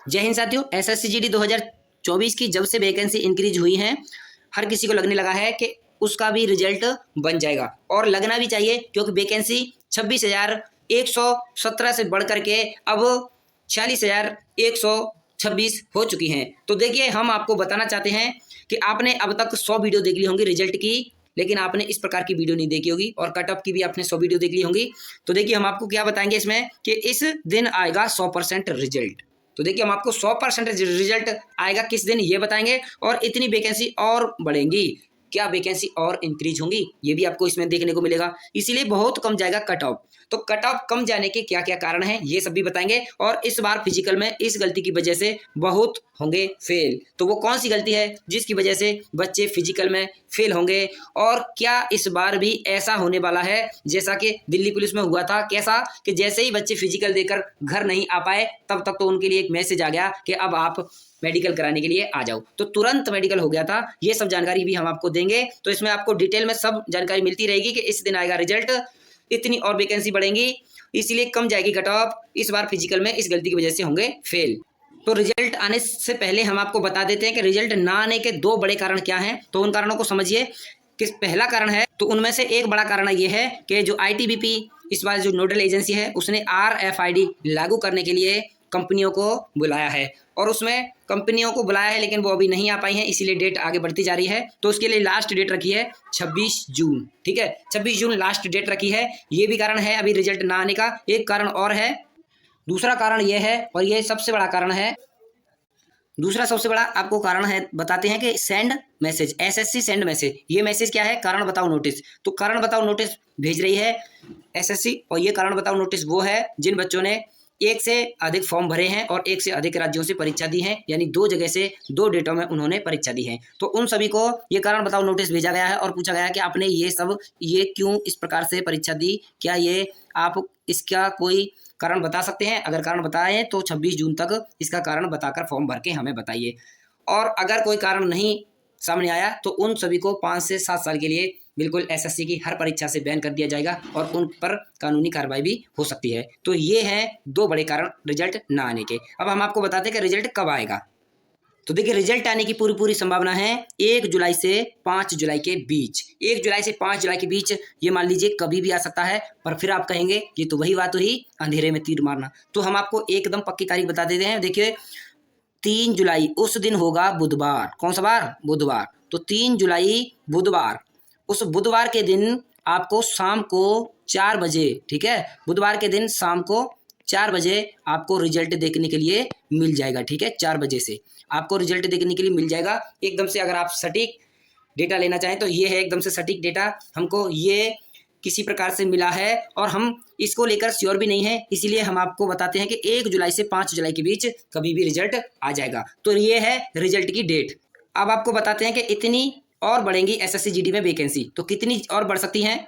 जय हिंद साथियों, SSC GD 2024 की जब से वैकेंसी इंक्रीज हुई है, हर किसी को लगने लगा है कि उसका भी रिजल्ट बन जाएगा और लगना भी चाहिए, क्योंकि वैकेंसी 26,117 से बढ़ करके अब 46,126 हो चुकी हैं। तो देखिए, हम आपको बताना चाहते हैं कि आपने अब तक 100 वीडियो देख ली होंगी रिजल्ट की, लेकिन आपने इस प्रकार की वीडियो नहीं देखी होगी, और कट ऑफ की भी आपने 100 वीडियो देख ली होंगी। तो देखिए, हम आपको क्या बताएंगे इसमें कि इस दिन आएगा 100% रिजल्ट। तो देखिए, हम आपको 100% रिजल्ट आएगा किस दिन ये बताएंगे, और इतनी वैकेंसी और बढ़ेंगी, क्या वैकेंसी और इंक्रीज होंगी, ये भी आपको इसमें देखने को मिलेगा। इसीलिए बहुत कम जाएगा कट ऑफ। तो कट ऑफ कम जाने के क्या क्या कारण हैं, ये सब भी बताएंगे। और इस बार फिजिकल में इस गलती की वजह से बहुत होंगे फेल। तो वो कौन सी गलती है जिसकी वजह से बच्चे फिजिकल में फेल होंगे, और क्या इस बार भी ऐसा होने वाला है जैसा कि दिल्ली पुलिस में हुआ था? कैसा कि जैसे ही बच्चे फिजिकल देकर घर नहीं आ पाए, तब तक तो उनके लिए एक मैसेज आ गया कि अब आप मेडिकल कराने के लिए आ जाओ, तो तुरंत मेडिकल हो गया था। ये सब जानकारी भी हम आपको देंगे। तो इसमें आपको डिटेल में सब जानकारी मिलती रहेगी कि इस दिन आएगा रिजल्ट, इतनी और वैकेंसी बढ़ेंगी, इसलिए कम जाएगी कट ऑफ। इस बार फिजिकल में इस गलती की वजह से होंगे फेल। तो रिजल्ट आने से पहले हम आपको बता देते हैं कि रिजल्ट ना आने के दो बड़े कारण क्या हैं। तो उन कारणों को समझिए। किस पहला कारण है, तो उनमें से एक बड़ा कारण ये है कि जो आईटीबीपी इस बार जो नोडल एजेंसी है, उसने आरएफआईडी लागू करने के लिए कंपनियों को बुलाया है, और उसमें कंपनियों को बुलाया है लेकिन वो अभी नहीं आ पाई हैं, इसीलिए डेट आगे बढ़ती जा रही है। तो उसके लिए लास्ट डेट रखी है 26 जून। ठीक है, 26 जून लास्ट डेट रखी है। ये भी कारण है अभी रिजल्ट ना आने का। एक कारण और है, दूसरा कारण ये है, और ये सबसे बड़ा कारण है। दूसरा सबसे बड़ा आपको कारण है, बताते हैं कि send message, SSC send message. ये मैसेज क्या है? कारण बताओ नोटिस। तो कारण बताओ नोटिस भेज रही है एसएससी, और ये कारण बताओ नोटिस वो है जिन बच्चों ने एक से अधिक फॉर्म भरे हैं और एक से अधिक राज्यों से परीक्षा दी है, यानी दो जगह से दो डेटों में उन्होंने परीक्षा दी है। तो उन सभी को ये कारण बताओ नोटिस भेजा गया है और पूछा गया है कि आपने ये क्यों इस प्रकार से परीक्षा दी, क्या ये आप इसका कोई कारण बता सकते हैं? अगर कारण बताएं तो 26 जून तक इसका कारण बताकर फॉर्म भर के हमें बताइए। और अगर कोई कारण नहीं सामने आया तो उन सभी को 5 से 7 साल के लिए बिल्कुल एसएससी की हर परीक्षा से बैन कर दिया जाएगा, और उन पर कानूनी कार्रवाई भी हो सकती है। तो ये हैं दो बड़े कारण रिजल्ट ना आने के। अब हम आपको बताते हैं कि रिजल्ट कब आएगा। तो देखिए, रिजल्ट आने की पूरी संभावना है 1 जुलाई से 5 जुलाई के बीच। 1 जुलाई से 5 जुलाई के बीच, ये मान लीजिए कभी भी आ सकता है। पर फिर आप कहेंगे ये तो वही बात हुई, अंधेरे में तीर मारना। तो हम आपको एकदम पक्की तारीख बता देते हैं। देखिए, 3 जुलाई उस दिन होगा बुधवार। कौन सा बार? बुधवार। तो 3 जुलाई बुधवार, उस बुधवार के दिन आपको शाम को 4 बजे, ठीक है, बुधवार के दिन शाम को 4 बजे आपको रिजल्ट देखने के लिए मिल जाएगा। ठीक है, 4 बजे से आपको रिजल्ट देखने के लिए मिल जाएगा एकदम से। अगर आप सटीक डेटा लेना चाहें तो ये है एकदम से सटीक डेटा। हमको ये किसी प्रकार से मिला है और हम इसको लेकर श्योर भी नहीं है, इसीलिए हम आपको बताते हैं कि 1 जुलाई से 5 जुलाई के बीच कभी भी रिजल्ट आ जाएगा। तो ये है रिजल्ट की डेट। अब आपको बताते हैं कि इतनी और बढ़ेंगी एसएससी जीडी में वैकेंसी, तो कितनी और बढ़ सकती हैं।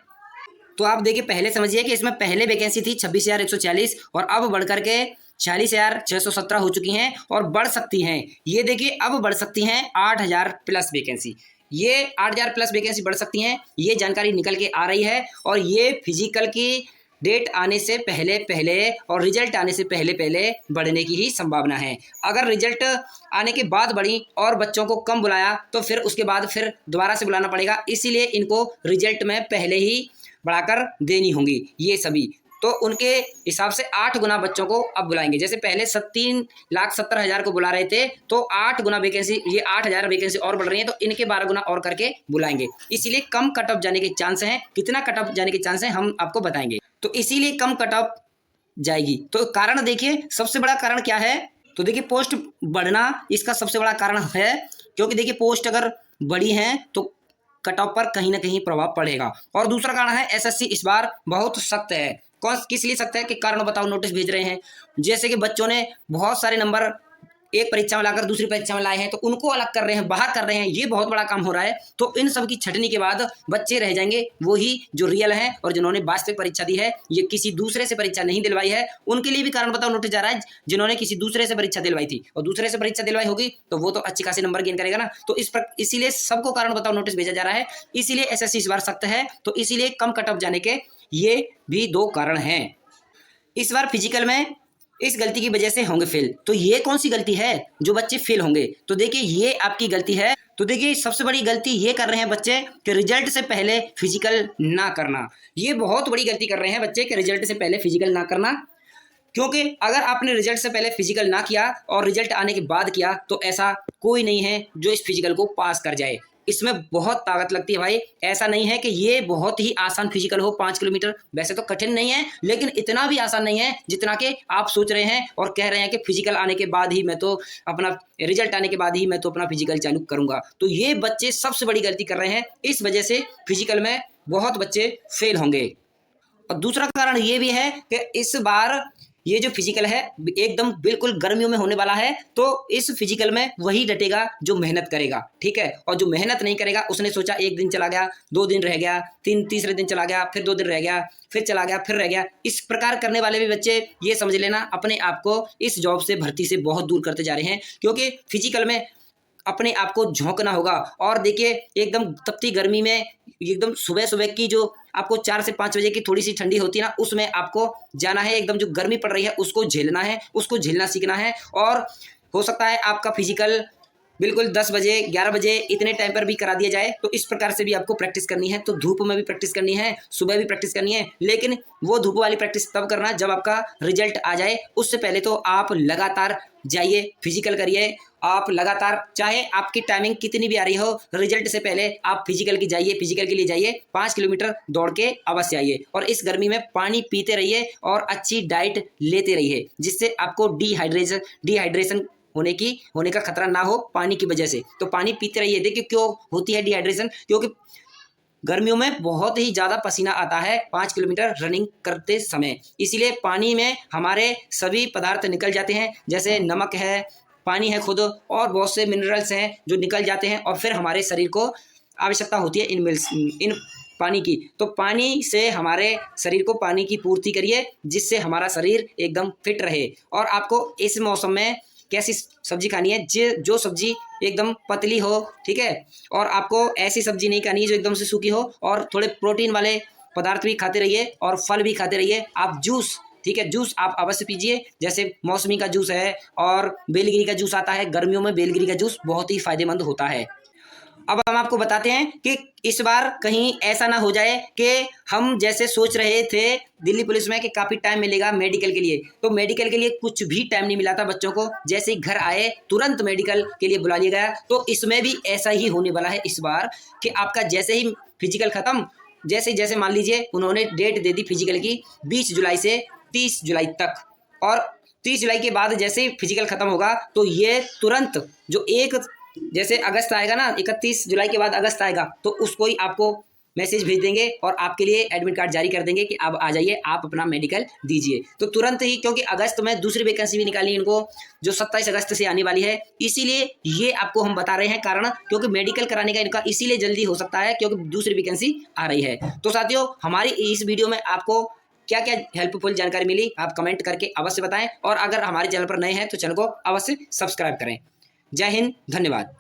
तो आप देखिए, पहले समझिए कि इसमें पहले वैकेंसी थी 26,140, और अब बढ़ करके 46,617 हो चुकी हैं, और बढ़ सकती हैं। ये देखिए, अब बढ़ सकती हैं 8,000 प्लस वैकेंसी। ये 8,000 प्लस वैकेंसी बढ़ सकती हैं, ये जानकारी निकल के आ रही है। और ये फिजिकल की डेट आने से पहले पहले और रिजल्ट आने से पहले पहले बढ़ने की ही संभावना है। अगर रिजल्ट आने के बाद बढ़ी और बच्चों को कम बुलाया तो फिर उसके बाद फिर दोबारा से बुलाना पड़ेगा, इसीलिए इनको रिजल्ट में पहले ही बढ़ाकर देनी होंगी ये सभी। तो उनके हिसाब से 8 गुना बच्चों को अब बुलाएंगे। जैसे पहले 3,70,000 को बुला रहे थे, तो 8 गुना वैकेंसी, ये 8,000 वैकेंसी और बढ़ रही है, तो इनके 12 गुना और करके बुलाएंगे। इसीलिए कम कट ऑफ जाने के चांस हैं। कितना कट ऑफ जाने के चांस हैं हम आपको बताएंगे। तो इसीलिए कम कट ऑफ जाएगी। तो कारण देखिए, सबसे बड़ा कारण क्या है? तो देखिए, पोस्ट बढ़ना इसका सबसे बड़ा कारण है, क्योंकि देखिए पोस्ट अगर बड़ी है तो कट ऑफ पर कहीं ना कहीं प्रभाव पड़ेगा। और दूसरा कारण है, एसएससी इस बार बहुत सख्त है। कौन किस लिए सख्त है? कि कारण बताओ नोटिस भेज रहे हैं। जैसे कि बच्चों ने बहुत सारे नंबर एक परीक्षा में लाकर दूसरी परीक्षा में लाए हैं, तो उनको अलग कर रहे हैं, बाहर कर रहे हैं। ये बहुत बड़ा काम हो रहा है। तो इन सब की छटनी के बाद बच्चे रह जाएंगे वही जो रियल हैं, और जिन्होंने वास्तविक परीक्षा दी है, ये किसी दूसरे से परीक्षा नहीं दिलवाई है, उनके लिए भी कारण बताओ नोटिस जा रहा है। जिन्होंने किसी दूसरे से परीक्षा दिलवाई थी और दूसरे से परीक्षा दिलवाई होगी, तो वो तो अच्छी खासी नंबर गेन करेगा ना। तो इसीलिए सबको कारण बताओ नोटिस भेजा जा रहा है। इसीलिए एसएससी इस बार सख्त है। तो इसीलिए कम कट ऑफ जाने के ये भी दो कारण हैं। इस बार फिजिकल में इस गलती की वजह से होंगे फेल। तो ये कौन सी गलती है जो बच्चे फेल होंगे? तो देखिए ये आपकी गलती है। तो देखिए सबसे बड़ी गलती ये कर रहे हैं बच्चे कि रिजल्ट से पहले फिजिकल ना करना। ये बहुत बड़ी गलती कर रहे हैं बच्चे कि रिजल्ट से पहले फिजिकल ना करना। क्योंकि अगर आपने रिजल्ट से पहले फिजिकल ना किया और रिजल्ट आने के बाद किया तो ऐसा कोई नहीं है जो इस फिजिकल को पास कर जाए। इसमें बहुत ताकत लगती है भाई। ऐसा नहीं है कि ये बहुत ही आसान फिजिकल हो 5 किलोमीटर। वैसे तो कठिन नहीं है, लेकिन इतना भी आसान नहीं है जितना कि आप सोच रहे हैं और कह रहे हैं कि फिजिकल आने के बाद ही मैं तो अपना रिजल्ट आने के बाद ही मैं तो अपना फिजिकल चालू करूंगा। तो ये बच्चे सबसे बड़ी गलती कर रहे हैं। इस वजह से फिजिकल में बहुत बच्चे फेल होंगे। और दूसरा कारण ये भी है कि इस बार ये जो फिजिकल है एकदम बिल्कुल गर्मियों में होने वाला है। तो इस फिजिकल में वही डटेगा जो मेहनत करेगा, ठीक है। और जो मेहनत नहीं करेगा उसने सोचा 1 दिन चला गया, 2 दिन रह गया, तीसरे दिन चला गया, फिर 2 दिन रह गया, फिर चला गया, फिर रह गया। इस प्रकार करने वाले भी बच्चे ये समझ लेना अपने आप को इस जॉब से, भर्ती से बहुत दूर करते जा रहे हैं। क्योंकि फिजिकल में अपने आप को झोंकना होगा। और देखिए एकदम तपती गर्मी में एकदम सुबह सुबह की जो आपको 4 से 5 बजे की थोड़ी सी ठंडी होती है ना, उसमें आपको जाना है। एकदम जो गर्मी पड़ रही है उसको झेलना है, उसको झेलना सीखना है। और हो सकता है आपका फिजिकल बिल्कुल 10 बजे 11 बजे इतने टाइम पर भी करा दिया जाए। तो इस प्रकार से भी आपको प्रैक्टिस करनी है। तो धूप में भी प्रैक्टिस करनी है, सुबह भी प्रैक्टिस करनी है, लेकिन वो धूप वाली प्रैक्टिस तब करना जब आपका रिजल्ट आ जाए। उससे पहले तो आप लगातार जाइए, फिजिकल करिए। आप लगातार, चाहे आपकी टाइमिंग कितनी भी आ रही हो, रिजल्ट से पहले आप फिजिकल की जाइए, फिजिकल के लिए जाइए। 5 किलोमीटर दौड़ के अवश्य आइए। और इस गर्मी में पानी पीते रहिए और अच्छी डाइट लेते रहिए, जिससे आपको डिहाइड्रेशन होने का खतरा ना हो पानी की वजह से। तो पानी पीते रहिए। देखिए क्यों होती है डिहाइड्रेशन? क्योंकि गर्मियों में बहुत ही ज़्यादा पसीना आता है 5 किलोमीटर रनिंग करते समय। इसीलिए पानी में हमारे सभी पदार्थ निकल जाते हैं, जैसे नमक है, पानी है खुद, और बहुत से मिनरल्स हैं जो निकल जाते हैं। और फिर हमारे शरीर को आवश्यकता होती है इन पानी की। तो पानी से हमारे शरीर को पानी की पूर्ति करिए, जिससे हमारा शरीर एकदम फिट रहे। और आपको इस मौसम में कैसी सब्जी खानी है? जो सब्जी एकदम पतली हो, ठीक है। और आपको ऐसी सब्जी नहीं खानी है जो एकदम से सूखी हो। और थोड़े प्रोटीन वाले पदार्थ भी खाते रहिए और फल भी खाते रहिए। आप जूस, ठीक है, जूस आप अवश्य पीजिए। जैसे मौसमी का जूस है और बेलगिरी का जूस आता है। गर्मियों में बेलगिरी का जूस बहुत ही फायदेमंद होता है। अब हम आपको बताते हैं कि इस बार कहीं ऐसा ना हो जाए कि हम जैसे सोच रहे थे दिल्ली पुलिस में कि काफ़ी टाइम मिलेगा मेडिकल के लिए, तो मेडिकल के लिए कुछ भी टाइम नहीं मिला था बच्चों को। जैसे ही घर आए तुरंत मेडिकल के लिए बुला लिया गया। तो इसमें भी ऐसा ही होने वाला है इस बार कि आपका जैसे ही फिजिकल ख़त्म, जैसे मान लीजिए उन्होंने डेट दे दी फिजिकल की 20 जुलाई से 30 जुलाई तक। और 30 जुलाई के बाद जैसे ही फिजिकल ख़त्म होगा तो ये तुरंत जो जैसे अगस्त आएगा ना, 31 जुलाई के बाद अगस्त आएगा, तो उसको ही आपको मैसेज भेज देंगे और आपके लिए एडमिट कार्ड जारी कर देंगे कि अब आ जाइए, आप अपना मेडिकल दीजिए। तो तुरंत ही, क्योंकि अगस्त में दूसरी वैकेंसी भी निकाली इनको जो 27 अगस्त से आने वाली है। इसीलिए ये आपको हम बता रहे हैं कारण, क्योंकि मेडिकल कराने का इनका इसीलिए जल्दी हो सकता है क्योंकि दूसरी वैकेंसी आ रही है। तो साथियों, हमारी इस वीडियो में आपको क्या क्या हेल्पफुल जानकारी मिली आप कमेंट करके अवश्य बताएं। और अगर हमारे चैनल पर नए हैं तो चैनल को अवश्य सब्सक्राइब करें। जय हिंद, धन्यवाद।